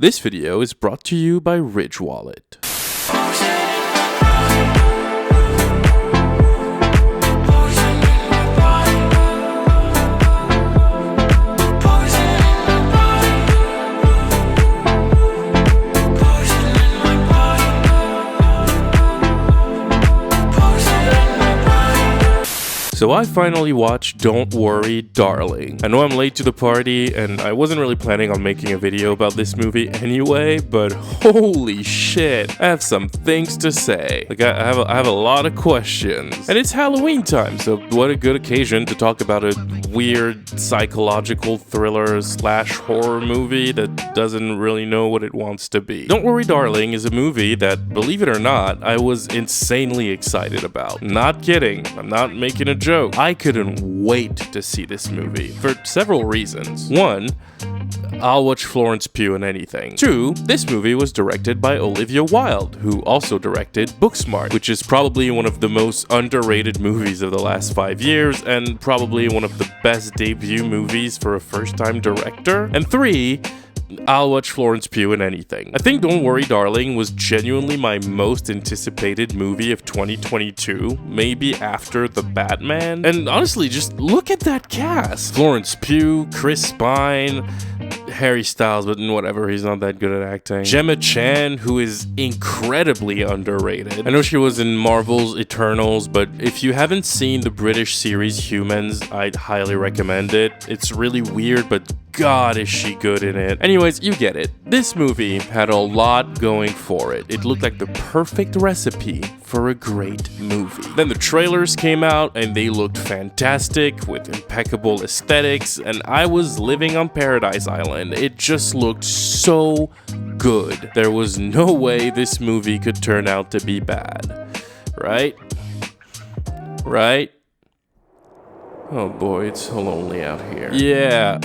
This video is brought to you by Ridge Wallet. So I finally watched Don't Worry, Darling. I know I'm late to the party, and I wasn't really planning on making a video about this movie anyway, but holy shit, I have some things to say. Like, I have a lot of questions. And it's Halloween time, so what a good occasion to talk about a weird psychological thriller / horror movie that doesn't really know what it wants to be. Don't Worry, Darling is a movie that, believe it or not, I was insanely excited about. Not kidding, I'm not making a joke. I couldn't wait to see this movie for several reasons. One, I'll watch Florence Pugh in anything. Two, this movie was directed by Olivia Wilde, who also directed Booksmart, which is probably one of the most underrated movies of the last 5 years, and probably one of the best debut movies for a first-time director. And three, I'll watch Florence Pugh in anything. I think Don't Worry, Darling was genuinely my most anticipated movie of 2022, maybe after The Batman. And honestly, just look at that cast. Florence Pugh, Chris Pine, Harry Styles, but whatever, he's not that good at acting. Gemma Chan, who is incredibly underrated. I know she was in Marvel's Eternals, but if you haven't seen the British series Humans, I'd highly recommend it. It's really weird, but God, is she good in it. Anyways, you get it. This movie had a lot going for it. It looked like the perfect recipe for a great movie. Then the trailers came out and they looked fantastic with impeccable aesthetics, and I was living on Paradise Island. It just looked so good. There was no way this movie could turn out to be bad. Right? Right? Oh boy, it's so lonely out here. Yeah,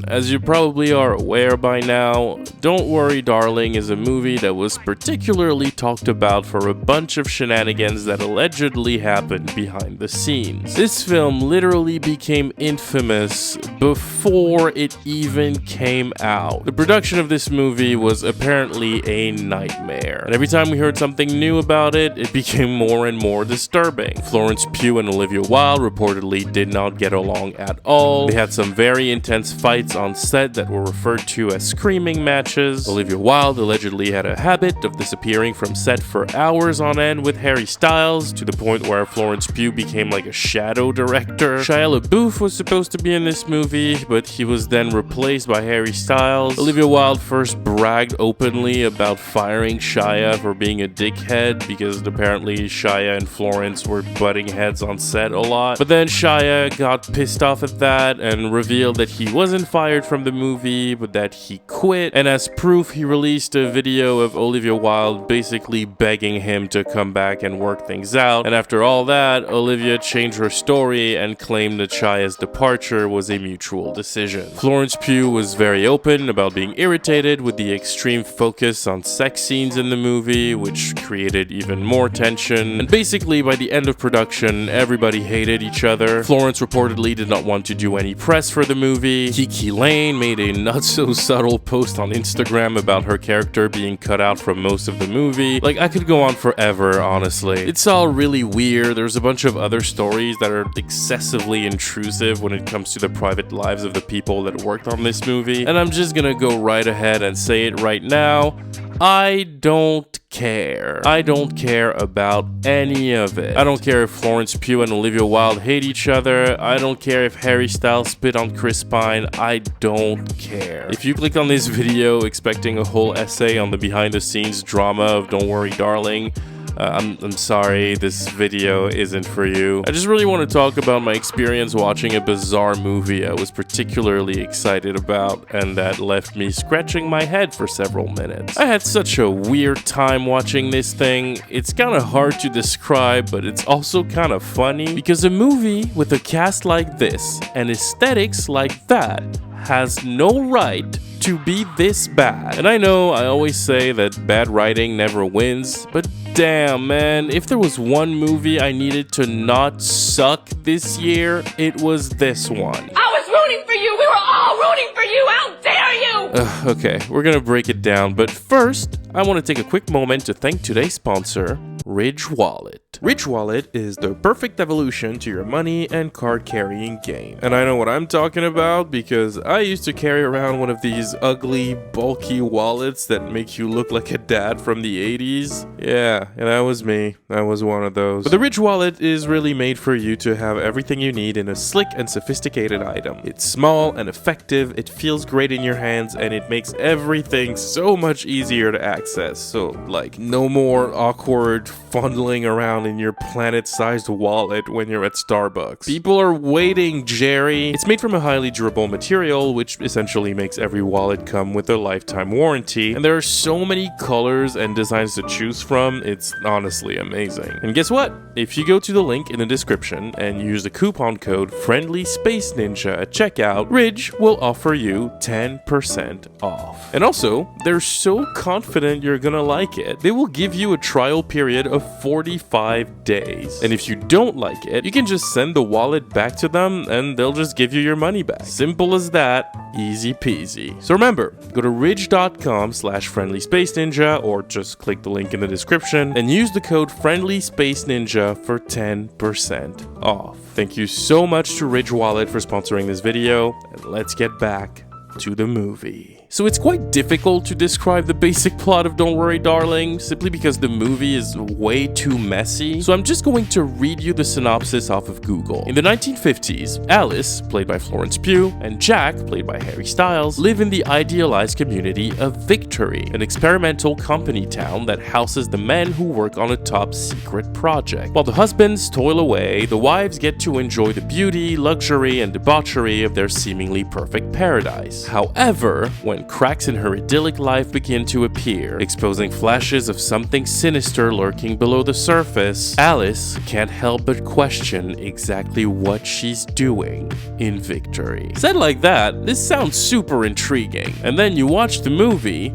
as you probably are aware by now, Don't Worry, Darling is a movie that was particularly talked about for a bunch of shenanigans that allegedly happened behind the scenes. This film literally became infamous before it even came out. The production of this movie was apparently a nightmare, and every time we heard something new about it, it became more and more disturbing. Florence Pugh and Olivia Wilde reportedly did not get along at all. They had some very intense fights on set that were referred to as screaming matches. Olivia Wilde allegedly had a habit of disappearing from set for hours on end with Harry Styles, to the point where Florence Pugh became like a shadow director. Shia LaBeouf was supposed to be in this movie, but he was then replaced by Harry Styles. Olivia Wilde first bragged openly about firing Shia for being a dickhead, because apparently Shia and Florence were butting heads on set a lot. But then Shia got pissed off at that and revealed that he wasn't fired from the movie, but that he quit. And as proof, he released a video of Olivia Wilde basically begging him to come back and work things out. And after all that, Olivia changed her story and claimed that Shia's departure was a mutual decision. Florence Pugh was very open about being irritated with the extreme focus on sex scenes in the movie, which created even more tension. And basically, by the end of production, everybody hated each other. Florence reportedly did not want to do any press for the movie. Kiki Lane made a not-so-subtle post on Instagram about her character being cut out from most of the movie. Like, I could go on forever, honestly. It's all really weird. There's a bunch of other stories that are excessively intrusive when it comes to the private lives of the people that worked on this movie. And I'm just gonna go right ahead and say it right now. I don't care. I don't care about any of it. I don't care if Florence Pugh and Olivia Wilde hate each other. I don't care if Harry Styles spit on Chris Pine. I don't care. If you clicked on this video expecting a whole essay on the behind the scenes drama of Don't Worry, Darling, I'm sorry, this video isn't for you. I just really want to talk about my experience watching a bizarre movie I was particularly excited about, and that left me scratching my head for several minutes. I had such a weird time watching this thing. It's kind of hard to describe, but it's also kind of funny, because a movie with a cast like this and aesthetics like that has no right to be this bad. And I know I always say that bad writing never wins, but damn, man, if there was one movie I needed to not suck this year, it was this one. I was rooting for you! We were all rooting for you! How dare you! Okay, we're gonna break it down, but first, I want to take a quick moment to thank today's sponsor, Ridge Wallet. Ridge Wallet is the perfect evolution to your money and card carrying game. And I know what I'm talking about because I used to carry around one of these ugly, bulky wallets that make you look like a dad from the 80s. Yeah, and that was me. I was one of those. But the Ridge Wallet is really made for you to have everything you need in a slick and sophisticated item. It's small and effective, it feels great in your hands, and it makes everything so much easier to access. So, like, no more awkward fondling around in your planet-sized wallet when you're at Starbucks. People are waiting, Jerry. It's made from a highly durable material, which essentially makes every wallet come with a lifetime warranty. And there are so many colors and designs to choose from, it's honestly amazing. And guess what? If you go to the link in the description and use the coupon code FriendlySpaceNinja at checkout, Ridge will offer you 10% off. And also, they're so confident you're gonna like it, they will give you a trial period of 45 days. And if you don't like it, you can just send the wallet back to them and they'll just give you your money back. Simple as that, easy peasy. So remember, go to ridge.com/friendlyspaceninja or just click the link in the description and use the code FriendlySpaceNinja for 10% off. Thank you so much to Ridge Wallet for sponsoring this video, and let's get back to the movie. So it's quite difficult to describe the basic plot of Don't Worry Darling, simply because the movie is way too messy. So I'm just going to read you the synopsis off of Google. In the 1950s, Alice, played by Florence Pugh, and Jack, played by Harry Styles, live in the idealized community of Victory, an experimental company town that houses the men who work on a top secret project. While the husbands toil away, the wives get to enjoy the beauty, luxury, and debauchery of their seemingly perfect paradise. However, when cracks in her idyllic life begin to appear, exposing flashes of something sinister lurking below the surface, Alice can't help but question exactly what she's doing in Victory. Said like that, this sounds super intriguing, and then you watch the movie,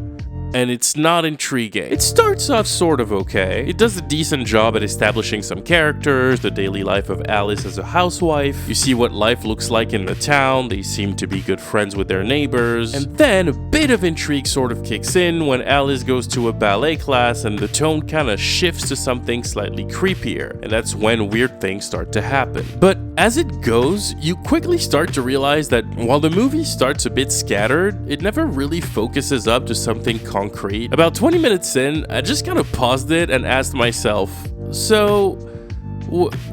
and it's not intriguing. It starts off sort of okay. It does a decent job at establishing some characters, the daily life of Alice as a housewife. You see what life looks like in the town. They seem to be good friends with their neighbors. And then a bit of intrigue sort of kicks in when Alice goes to a ballet class and the tone kind of shifts to something slightly creepier. And that's when weird things start to happen. But as it goes, you quickly start to realize that while the movie starts a bit scattered, it never really focuses up to something concrete. About 20 minutes in, I just kind of paused it and asked myself, so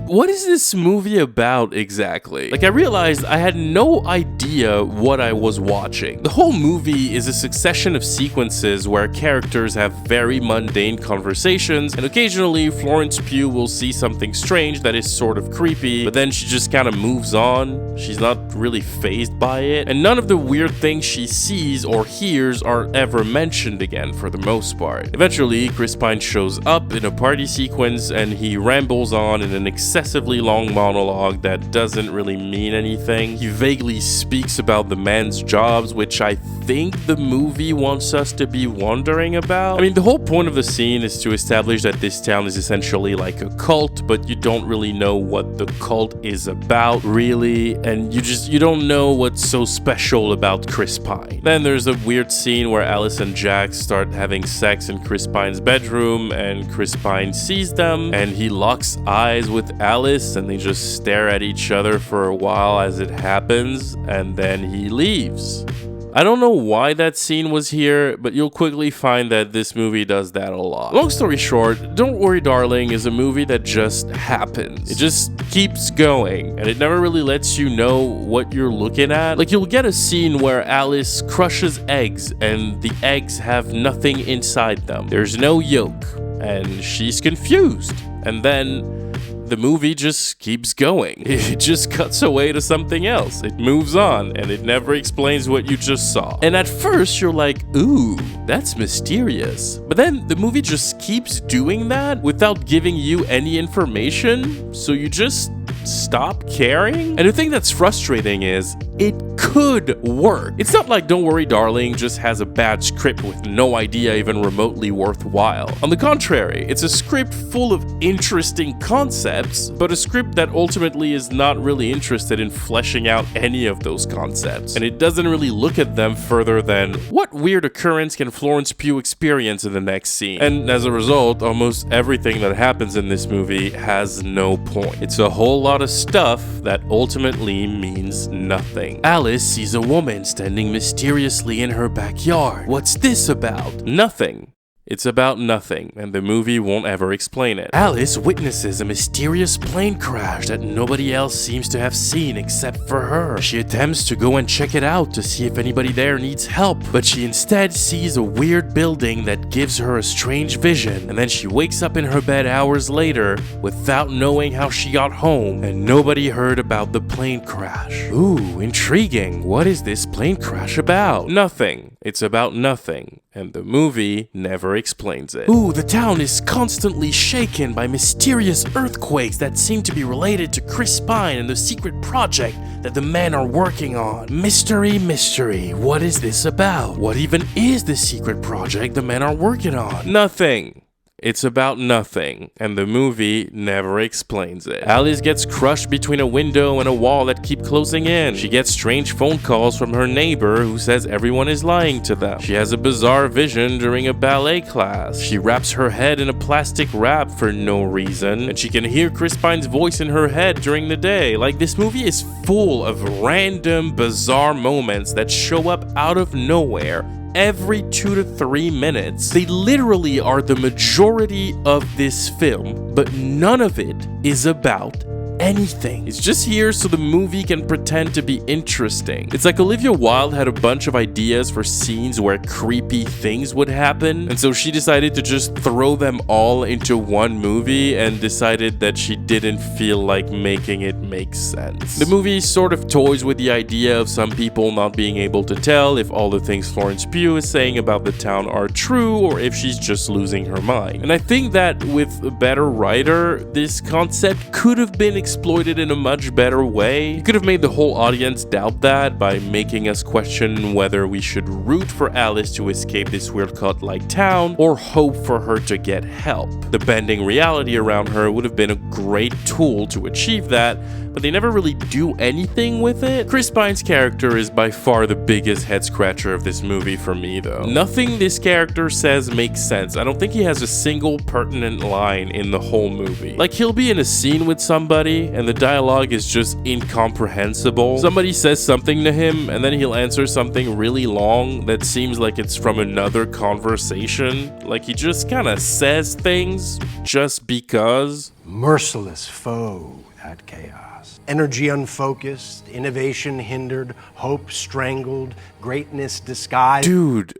what is this movie about exactly? Like, I realized I had no idea what I was watching. The whole movie is a succession of sequences where characters have very mundane conversations, and occasionally Florence Pugh will see something strange that is sort of creepy, but then she just kind of moves on. She's not really fazed by it, and none of the weird things she sees or hears are ever mentioned again for the most part. Eventually, Chris Pine shows up in a party sequence and he rambles on in an excessively long monologue that doesn't really mean anything. He vaguely speaks about the man's jobs, which I think the movie wants us to be wondering about. I mean, the whole point of the scene is to establish that this town is essentially like a cult, but you don't really know what the cult is about, really, and you don't know what's so special about Chris Pine. Then there's a weird scene where Alice and Jack start having sex in Chris Pine's bedroom, and Chris Pine sees them, and he locks eyes with Alice, and they just stare at each other for a while as it happens, and then he leaves. I don't know why that scene was here, but you'll quickly find that this movie does that a lot. Long story short, Don't Worry Darling is a movie that just happens. It just keeps going, and it never really lets you know what you're looking at. Like, you'll get a scene where Alice crushes eggs, and the eggs have nothing inside them. There's no yolk, and she's confused. And then the movie just keeps going. It just cuts away to something else. It moves on, and it never explains what you just saw. And at first, you're like, ooh, that's mysterious. But then the movie just keeps doing that without giving you any information, so you just stop caring. And the thing that's frustrating is, it could work. It's not like Don't Worry Darling just has a bad script with no idea even remotely worthwhile. On the contrary, it's a script full of interesting concepts, but a script that ultimately is not really interested in fleshing out any of those concepts. And it doesn't really look at them further than, what weird occurrence can Florence Pugh experience in the next scene? And as a result, almost everything that happens in this movie has no point. It's a whole lot of stuff that ultimately means nothing. Alice sees a woman standing mysteriously in her backyard. What's this about? Nothing. It's about nothing, and the movie won't ever explain it. Alice witnesses a mysterious plane crash that nobody else seems to have seen except for her. She attempts to go and check it out to see if anybody there needs help, but she instead sees a weird building that gives her a strange vision, and then she wakes up in her bed hours later without knowing how she got home, and nobody heard about the plane crash. Ooh, intriguing. What is this plane crash about? Nothing. It's about nothing, and the movie never explains it. Ooh, the town is constantly shaken by mysterious earthquakes that seem to be related to Chris Pine and the secret project that the men are working on. Mystery, mystery, what is this about? What even is the secret project the men are working on? Nothing. It's about nothing, and the movie never explains it. Alice gets crushed between a window and a wall that keep closing in. She gets strange phone calls from her neighbor who says everyone is lying to them. She has a bizarre vision during a ballet class. She wraps her head in a plastic wrap for no reason, and she can hear Chris Pine's voice in her head during the day. Like, this movie is full of random, bizarre moments that show up out of nowhere every 2 to 3 minutes. They literally are the majority of this film, but none of it is about anything. It's just here so the movie can pretend to be interesting. It's like Olivia Wilde had a bunch of ideas for scenes where creepy things would happen, and so she decided to just throw them all into one movie and decided that she didn't feel like making it make sense. The movie sort of toys with the idea of some people not being able to tell if all the things Florence Pugh is saying about the town are true or if she's just losing her mind. And I think that with a better writer, this concept could have been exploited in a much better way. You could have made the whole audience doubt that by making us question whether we should root for Alice to escape this weird cult-like town or hope for her to get help. The bending reality around her would have been a great tool to achieve that, but they never really do anything with it. Chris Pine's character is by far the biggest head scratcher of this movie for me, though. Nothing this character says makes sense. I don't think he has a single pertinent line in the whole movie. Like, he'll be in a scene with somebody and the dialogue is just incomprehensible. Somebody says something to him and then he'll answer something really long that seems like it's from another conversation. Like, he just kind of says things just because. Merciless foe, that chaos. Energy unfocused, innovation hindered, hope strangled, greatness disguised. Dude,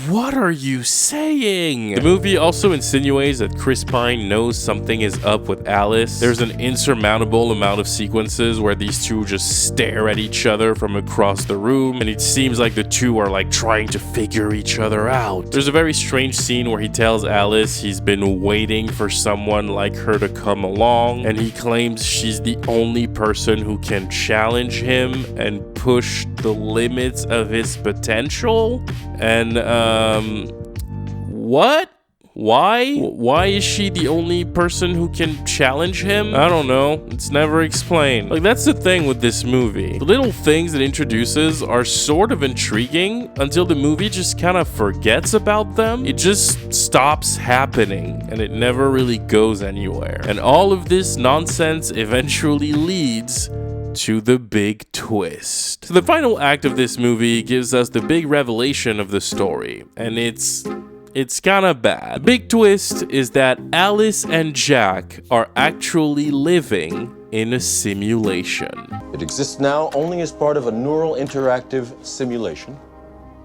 what are you saying? The movie also insinuates that Chris Pine knows something is up with Alice. There's an insurmountable amount of sequences where these two just stare at each other from across the room, and it seems like the two are like trying to figure each other out. There's a very strange scene where he tells Alice he's been waiting for someone like her to come along, and he claims she's the only person who can challenge him and push the limits of his potential. And what? Why? Why is she the only person who can challenge him? I don't know. It's never explained. Like, that's the thing with this movie. The little things it introduces are sort of intriguing until the movie just kind of forgets about them. It just stops happening and it never really goes anywhere. And all of this nonsense eventually leads to the big twist. So the final act of this movie gives us the big revelation of the story, and it's kind of bad. The big twist is that Alice and Jack are actually living in a simulation. It exists now only as part of a neural interactive simulation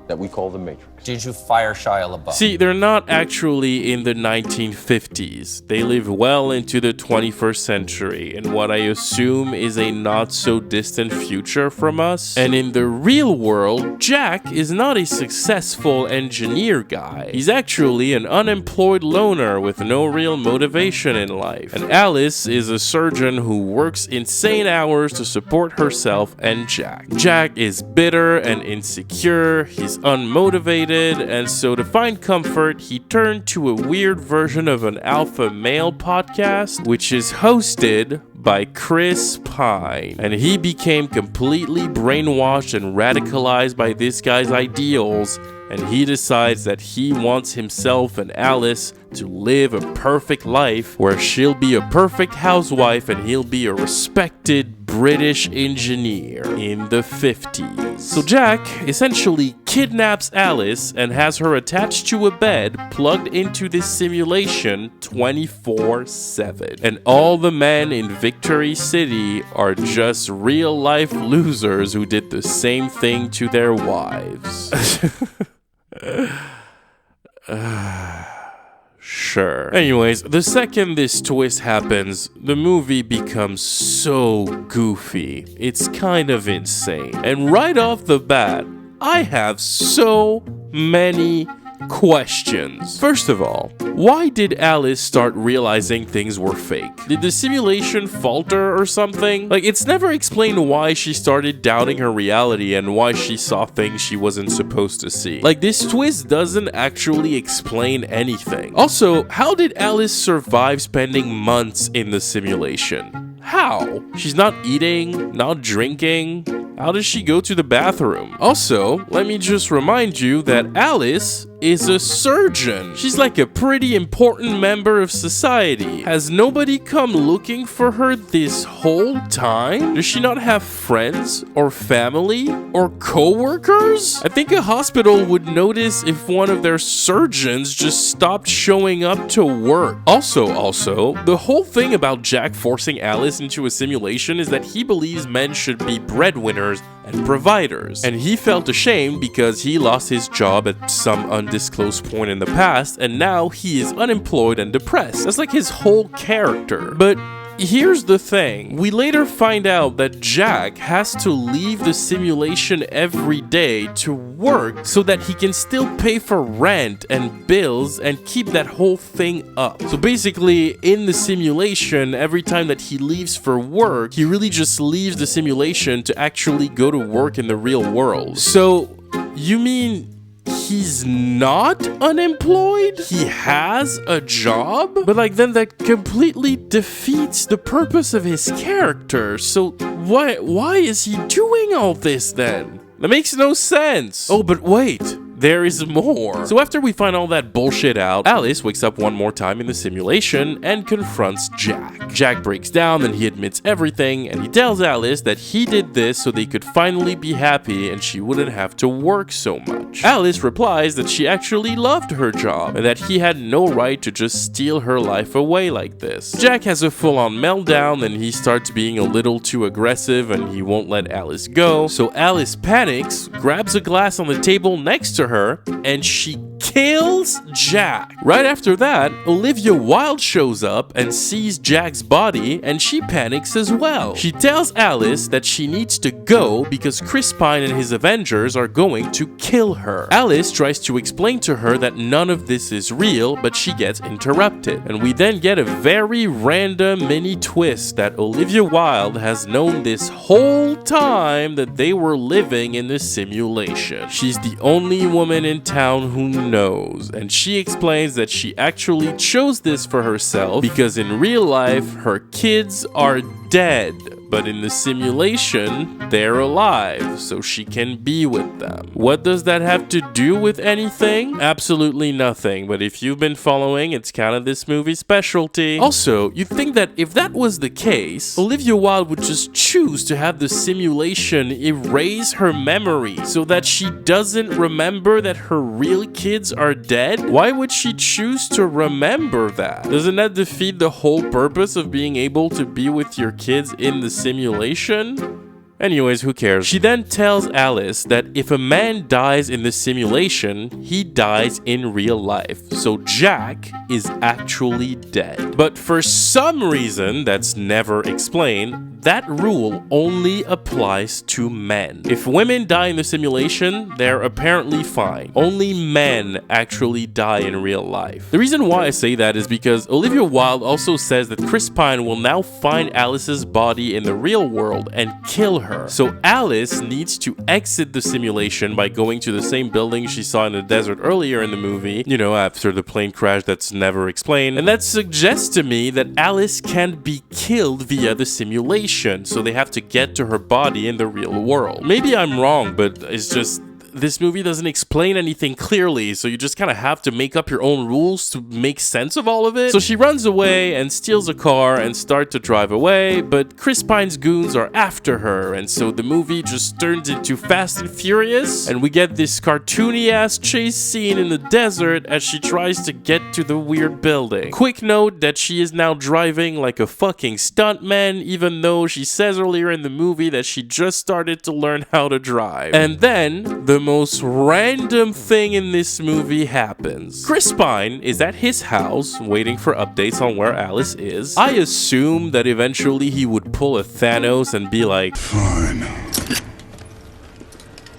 that we call the Matrix. Did you fire Shia LaBeouf? See, they're not actually in the 1950s. They live well into the 21st century, in what I assume is a not-so-distant future from us. And in the real world, Jack is not a successful engineer guy. He's actually an unemployed loner with no real motivation in life. And Alice is a surgeon who works insane hours to support herself and Jack. Jack is bitter and insecure, he's unmotivated, and so to find comfort, he turned to a weird version of an alpha male podcast, which is hosted by Chris Pine. And he became completely brainwashed and radicalized by this guy's ideals, and he decides that he wants himself and Alice to live a perfect life where she'll be a perfect housewife and he'll be a respected British engineer in the 50s. So Jack essentially kidnaps Alice and has her attached to a bed plugged into this simulation 24/7. And all the men in Victory City are just real-life losers who did the same thing to their wives. Sure. Anyways, the second this twist happens, the movie becomes so goofy. It's kind of insane. And right off the bat, I have so many questions. First of all, why did Alice start realizing things were fake? Did the simulation falter or something? Like, it's never explained why she started doubting her reality and why she saw things she wasn't supposed to see. Like, this twist doesn't actually explain anything. Also, how did Alice survive spending months in the simulation? How? She's not eating, not drinking. How does she go to the bathroom? Also, let me just remind you that Alice is a surgeon. She's like a pretty important member of society. Has nobody come looking for her this whole time? Does she not have friends or family or co-workers? I think a hospital would notice if one of their surgeons just stopped showing up to work. Also, the whole thing about Jack forcing Alice into a simulation is that he believes men should be breadwinners and providers. And he felt ashamed because he lost his job at some undisclosed point in the past, and now he is unemployed and depressed. That's like his whole character. But here's the thing. We later find out that Jack has to leave the simulation every day to work so that he can still pay for rent and bills and keep that whole thing up. So basically, in the simulation, every time that he leaves for work, he really just leaves the simulation to actually go to work in the real world. So, you mean he's not unemployed? He has a job? But like, then that completely defeats the purpose of his character. So why is he doing all this then? That makes no sense. Oh, but wait. There is more. So after we find all that bullshit out, Alice wakes up one more time in the simulation and confronts Jack. Jack breaks down and he admits everything, and he tells Alice that he did this so they could finally be happy and she wouldn't have to work so much. Alice replies that she actually loved her job and that he had no right to just steal her life away like this. Jack has a full-on meltdown and he starts being a little too aggressive and he won't let Alice go. So Alice panics, grabs a glass on the table next to her, and she kills Jack. Right after that, Olivia Wilde shows up and sees Jack's body, and she panics as well. She tells Alice that she needs to go because Chris Pine and his Avengers are going to kill her. Alice tries to explain to her that none of this is real, but she gets interrupted. And we then get a very random mini twist that Olivia Wilde has known this whole time that they were living in the simulation. She's the only woman in town who knows, and she explains that she actually chose this for herself because in real life her kids are dead, but in the simulation they're alive, so she can be with them. What does that have to do with anything? Absolutely nothing, but if you've been following, it's kind of this movie's specialty. Also, you'd think that if that was the case, Olivia Wilde would just choose to have the simulation erase her memory so that she doesn't remember that her real kids are dead. Why would she choose to remember that? Doesn't that defeat the whole purpose of being able to be with your kids in the simulation? Anyways, who cares? She then tells Alice that if a man dies in the simulation, he dies in real life. So Jack is actually dead. But for some reason that's never explained, that rule only applies to men. If women die in the simulation, they're apparently fine. Only men actually die in real life. The reason why I say that is because Olivia Wilde also says that Chris Pine will now find Alice's body in the real world and kill her. So Alice needs to exit the simulation by going to the same building she saw in the desert earlier in the movie, you know, after the plane crash that's never explained. And that suggests to me that Alice can't be killed via the simulation. So they have to get to her body in the real world. Maybe I'm wrong, but it's just this movie doesn't explain anything clearly, so you just kind of have to make up your own rules to make sense of all of it. So she runs away and steals a car and starts to drive away, but Chris Pine's goons are after her, and so the movie just turns into Fast and Furious, and we get this cartoony-ass chase scene in the desert as she tries to get to the weird building. Quick note that she is now driving like a fucking stuntman, even though she says earlier in the movie that she just started to learn how to drive. And then the most random thing in this movie happens. Chris Pine is at his house waiting for updates on where Alice is. I assume that eventually he would pull a Thanos and be like, "Fine.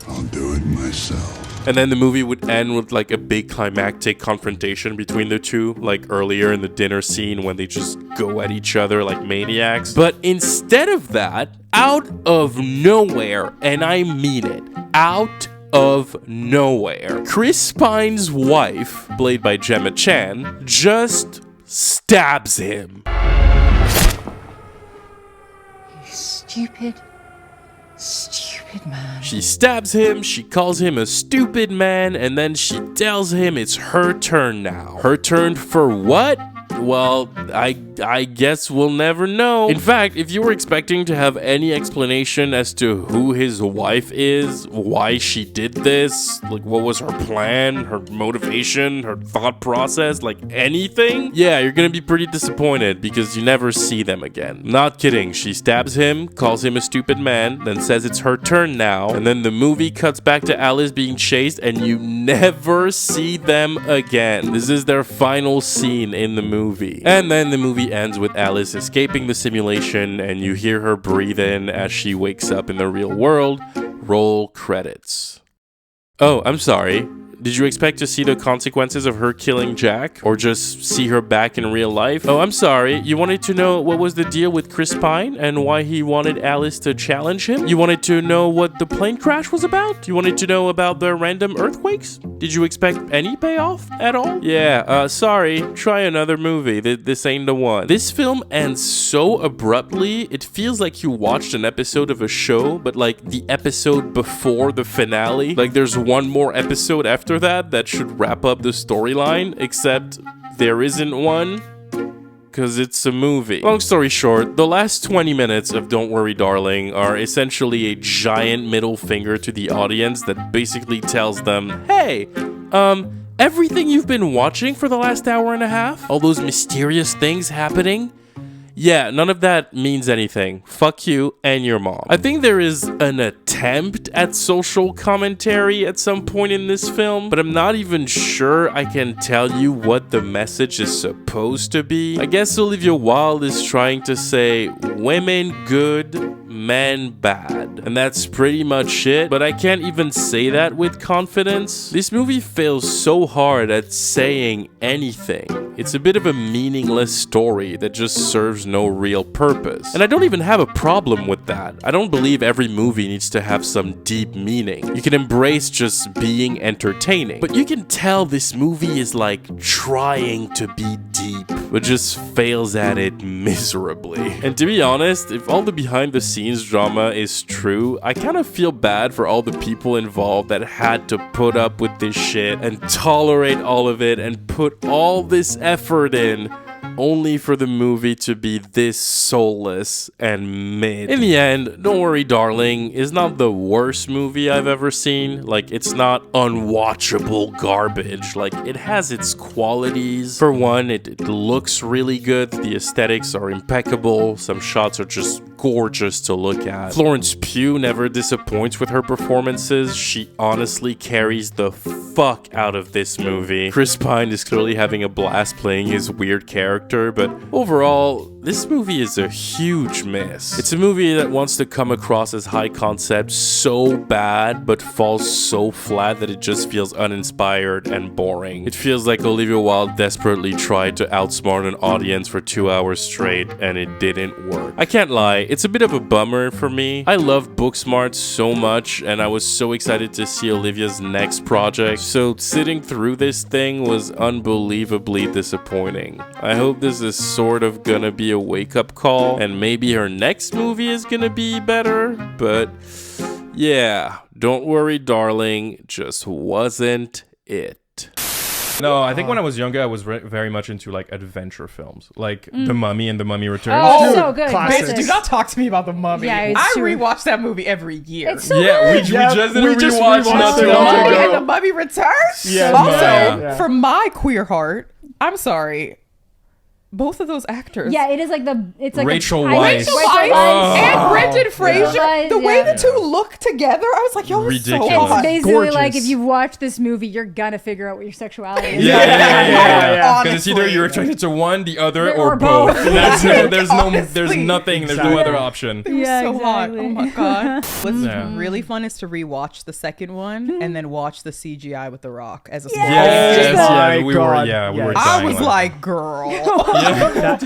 I'll do it myself." and then the movie would end with like a big climactic confrontation between the two, like earlier in the dinner scene when they just go at each other like maniacs. But instead of that, out of nowhere, and I mean it, out of nowhere, Chris Pine's wife, played by Gemma Chan, just stabs him. You stupid man. She stabs him, she calls him a stupid man, and then she tells him it's her turn now. Her turn for what? Well, I guess we'll never know. In fact, if you were expecting to have any explanation as to who his wife is, why she did this, like what was her plan, her motivation, her thought process, like anything, yeah, you're gonna be pretty disappointed because you never see them again. Not kidding, she stabs him, calls him a stupid man, then says it's her turn now, and then the movie cuts back to Alice being chased and you never see them again. This is their final scene in the movie. And then the movie ends with Alice escaping the simulation and you hear her breathe in as she wakes up in the real world. Roll credits. Oh, I'm sorry. Did you expect to see the consequences of her killing Jack? Or just see her back in real life? Oh, I'm sorry. You wanted to know what was the deal with Chris Pine and why he wanted Alice to challenge him? You wanted to know what the plane crash was about? You wanted to know about the random earthquakes? Did you expect any payoff at all? Yeah, sorry. Try another movie. This ain't the one. This film ends so abruptly, it feels like you watched an episode of a show, but like the episode before the finale. Like there's one more episode after that should wrap up the storyline, except there isn't one because it's a movie. Long story short, the last 20 minutes of Don't Worry Darling are essentially a giant middle finger to the audience that basically tells them, hey, everything you've been watching for the last hour and a half, all those mysterious things happening, yeah, none of that means anything. Fuck you and your mom. I think there is an attempt at social commentary at some point in this film, but I'm not even sure I can tell you what the message is supposed to be. I guess Olivia Wilde is trying to say women good, men bad. And that's pretty much it, but I can't even say that with confidence. This movie fails so hard at saying anything. It's a bit of a meaningless story that just serves no real purpose. And I don't even have a problem with that. I don't believe every movie needs to have some deep meaning. You can embrace just being entertaining. But you can tell this movie is like trying to be deep, but just fails at it miserably. And to be honest, if all the behind the scenes drama is true, I kind of feel bad for all the people involved that had to put up with this shit and tolerate all of it and put all this effort in only for the movie to be this soulless and mid. In the end, Don't Worry Darling is not the worst movie I've ever seen. Like, it's not unwatchable garbage. Like, it has its qualities. For one, it looks really good. The aesthetics are impeccable. Some shots are just gorgeous to look at. Florence Pugh never disappoints with her performances. She honestly carries the fuck out of this movie. Chris Pine is clearly having a blast playing his weird character, but overall, this movie is a huge miss. It's a movie that wants to come across as high concept so bad, but falls so flat that it just feels uninspired and boring. It feels like Olivia Wilde desperately tried to outsmart an audience for 2 hours straight, and it didn't work. I can't lie, it's a bit of a bummer for me. I love Booksmart so much, and I was so excited to see Olivia's next project, so sitting through this thing was unbelievably disappointing. I hope this is sort of gonna be a wake-up call, and maybe her next movie is gonna be better, but yeah, Don't Worry Darling just wasn't it. No, I think when I was younger, I was very much into like adventure films, like The Mummy and The Mummy Returns. Oh, so good. Bitch, do not talk to me about The Mummy. Yeah, I rewatch that movie every year. It's so Yeah, we good. just did a rewatch not too The long Mummy and ago. The Mummy Returns? Yeah, Also, yeah. for my queer heart, I'm sorry, both of those actors. Yeah, it's like Rachel a, Weisz. Rachel Rachel Weisz Weisz. and Brendan Fraser. Yeah. The way Yeah. the two look together, I was like, yo, it's so Ridiculous. hot. It's basically Gorgeous. like if you watch this movie, you're gonna figure out what your sexuality is. Yeah. Because it's either Honestly. you're attracted to one, the other, Or or both. both. That's it. There's Honestly. nothing. There's Exactly. no other option. It was so hot. Oh my god. What's Yeah. really fun is to rewatch the second one and then watch the CGI with The Rock as a small Yes, Oh yeah, my we God. were I dying was laughing. like, girl,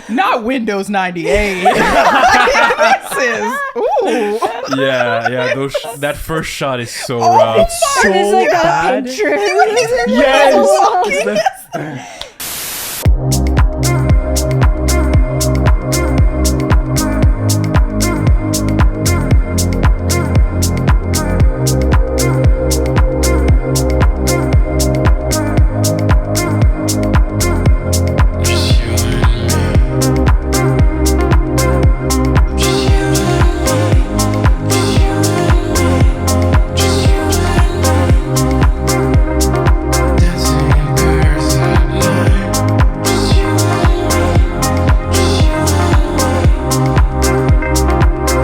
not Windows 98. This is, ooh. yeah. That first shot is so Oh, rough. It's so It's like bad. a picture. Yes.